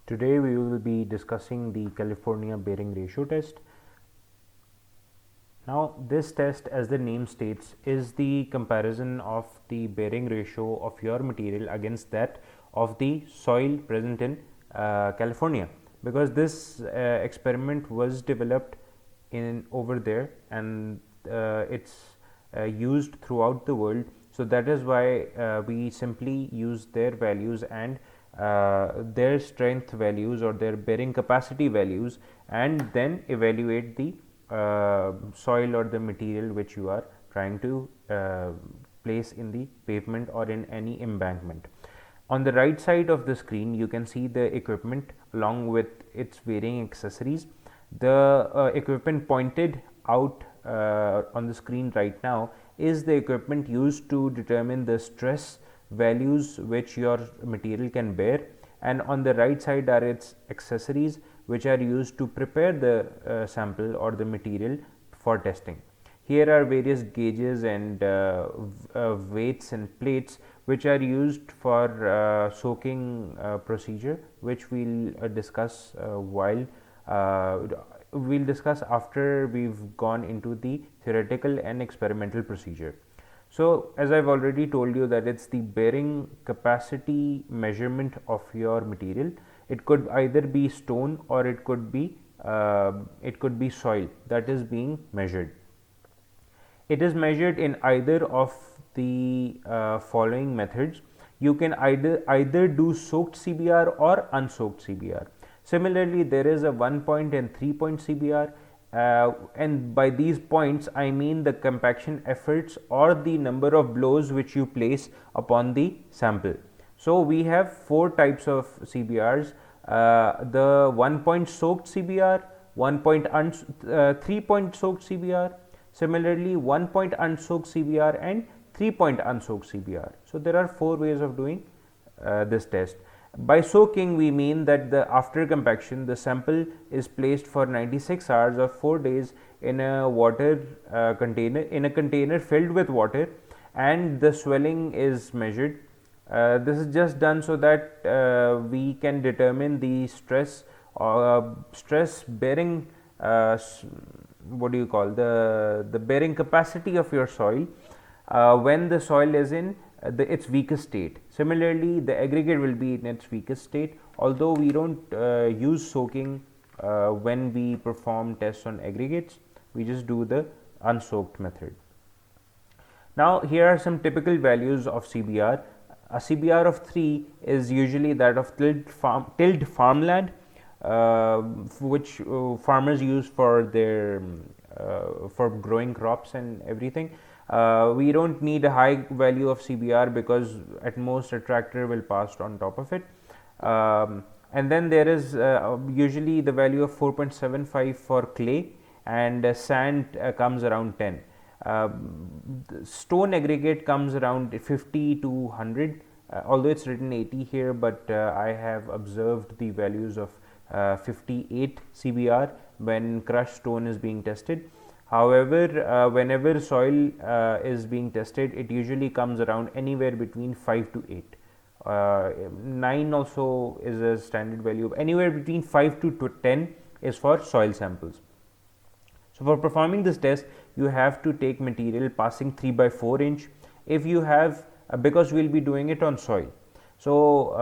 Today we will be discussing the California bearing ratio test. Now this test, as the name states, is the comparison of the bearing ratio of your material against that of the soil present in California, because this experiment was developed in over there, and it's used throughout the world. So that is why we simply use their values and their strength values or their bearing capacity values, and then evaluate the soil or the material which you are trying to place in the pavement or in any embankment. On the right side of the screen you can see the equipment along with its varying accessories. The equipment pointed out on the screen right now is the equipment used to determine the stress values which your material can bear, and on the right side are its accessories which are used to prepare the sample or the material for testing. Here are various gauges and weights and plates which are used for soaking procedure, which we'll discuss we'll discuss after we've gone into the theoretical and experimental procedure. So as I've already told you that it's the bearing capacity measurement of your material. It could either be stone or it could be soil that is being measured. It is measured in either of the following methods. You can either do soaked CBR or unsoaked CBR. Similarly, there is a 1 point and 3 point CBR, and by these points I mean the compaction efforts or the number of blows which you place upon the sample. So we have four types of CBRs: the 1 point soaked CBR, 3 point soaked CBR, similarly 1 point unsoaked CBR and 3 point unsoaked CBR. So there are four ways of doing this test. By soaking we mean that after compaction the sample is placed for 96 hours or 4 days in a container filled with water, and the swelling is measured. This is just done so that we can determine the stress bearing the bearing capacity of your soil when the soil is in its weakest state. Similarly, the aggregate will be in its weakest state, although we don't use soaking when we perform tests on aggregates. We just do the unsoaked method. Now here are some typical values of CBR. A CBR of 3 is usually that of tilled farmland, which farmers use for their for growing crops and everything. We don't need a high value of CBR because at most a tractor will pass on top of it. And then there is usually the value of 4.75 for clay, and sand comes around 10. Stone aggregate comes around 50 to 100, although it's written 80 here, but I have observed the values of 58 CBR when crushed stone is being tested. However, whenever soil is being tested, it usually comes around anywhere between 5 to 8. 9 also is a standard value. Anywhere between 5 to 10 is for soil samples. So for performing this test, you have to take material passing 3 by 4 inch. If you have, because we will be doing it on soil, so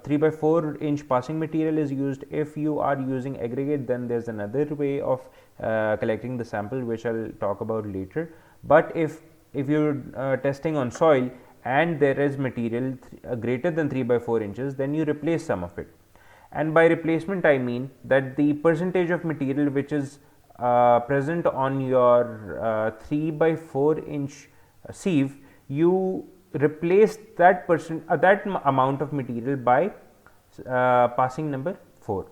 3 by 4 inch passing material is used. If you are using aggregate, then there is another way of collecting the sample, which I will talk about later. But if you are testing on soil and there is material greater than 3 by 4 inches, then you replace some of it. And by replacement I mean that the percentage of material which is present on your 3 by 4 inch sieve, you replace that amount of material by passing number 4.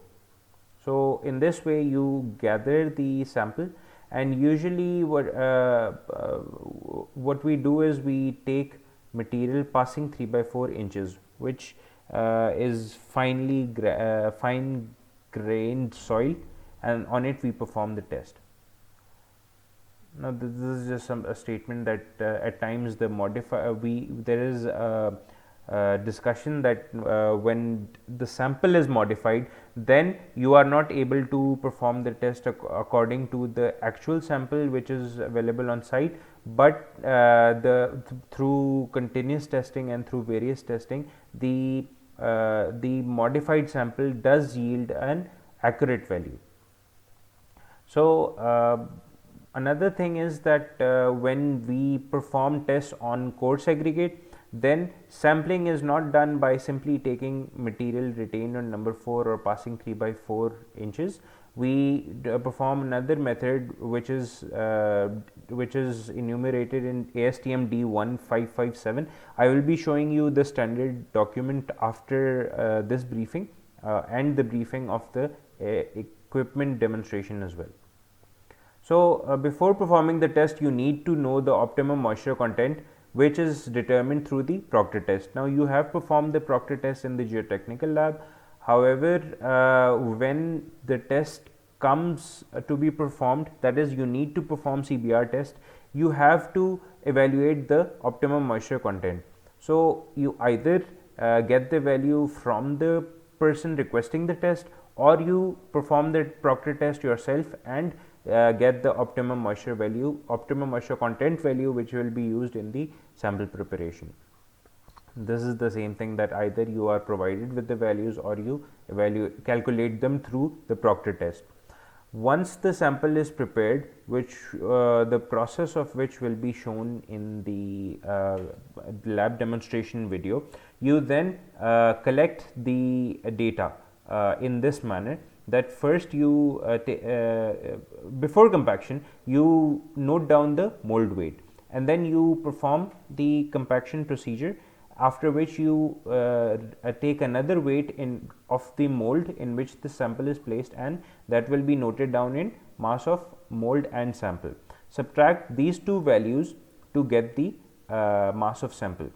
So in this way you gather the sample, and usually what we do is we take material passing 3 by 4 inches, which is fine grained soil, and on it we perform the test. Now this is just a statement that at times the there is discussion that when the sample is modified, then you are not able to perform the test according to the actual sample which is available on site, but through continuous testing and through various testing, the modified sample does yield an accurate value. So, another thing is that when we perform tests on coarse aggregate, then sampling is not done by simply taking material retained on number 4 or passing 3 by 4 inches. We perform another method which is enumerated in ASTM D1557. I will be showing you the standard document after this briefing and the briefing of the equipment demonstration as well. So, before performing the test, you need to know the optimum moisture content, which is determined through the Proctor test. Now, you have performed the Proctor test in the geotechnical lab. However, when the test comes to be performed, that is, you need to perform CBR test, you have to evaluate the optimum moisture content. So, you either get the value from the person requesting the test, or you perform the Proctor test yourself and get the optimum moisture content value, which will be used in the sample preparation. This is the same thing, that either you are provided with the values or you calculate them through the Proctor test. Once the sample is prepared, which the process of which will be shown in the lab demonstration video, you then collect the data in this manner, that first you before compaction you note down the mold weight, and then you perform the compaction procedure, after which you take another weight of the mold in which the sample is placed, and that will be noted down in mass of mold and sample. Subtract these two values to get the mass of sample,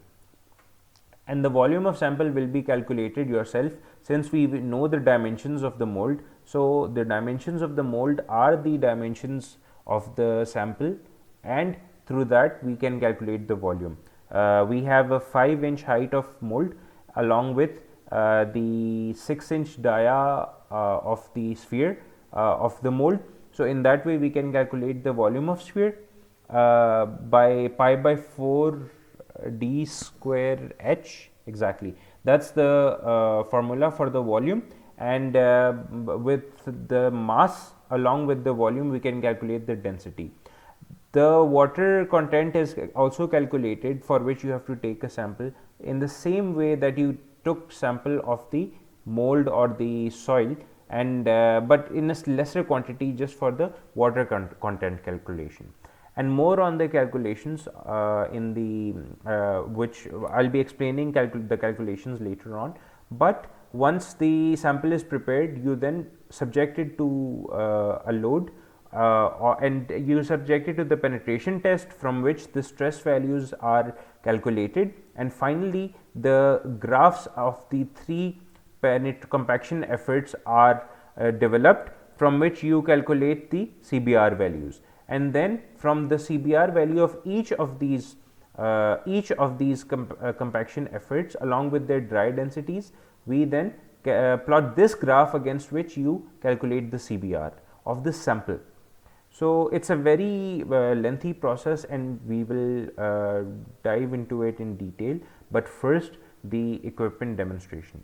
and the volume of sample will be calculated yourself, since we know the dimensions of the mold. So, the dimensions of the mold are the dimensions of the sample, and through that we can calculate the volume. We have a 5-inch height of mold along with the 6-inch dia of the sphere of the mold. So, in that way we can calculate the volume of sphere by pi by 4 d square h, exactly. That is the formula for the volume, and with the mass along with the volume we can calculate the density. The water content is also calculated, for which you have to take a sample in the same way that you took sample of the mold or the soil, and but in a lesser quantity, just for the water content calculation. And more on the calculations in the which I will be explaining the calculations later on. But once the sample is prepared, you then subject it to a load, and you subject it to the penetration test, from which the stress values are calculated, and finally the graphs of the 3 compaction efforts are developed, from which you calculate the CBR values, and then from the CBR value of each of these compaction efforts along with their dry densities, we then plot this graph against which you calculate the CBR of this sample. So, it is a very lengthy process, and we will dive into it in detail, but first the equipment demonstration.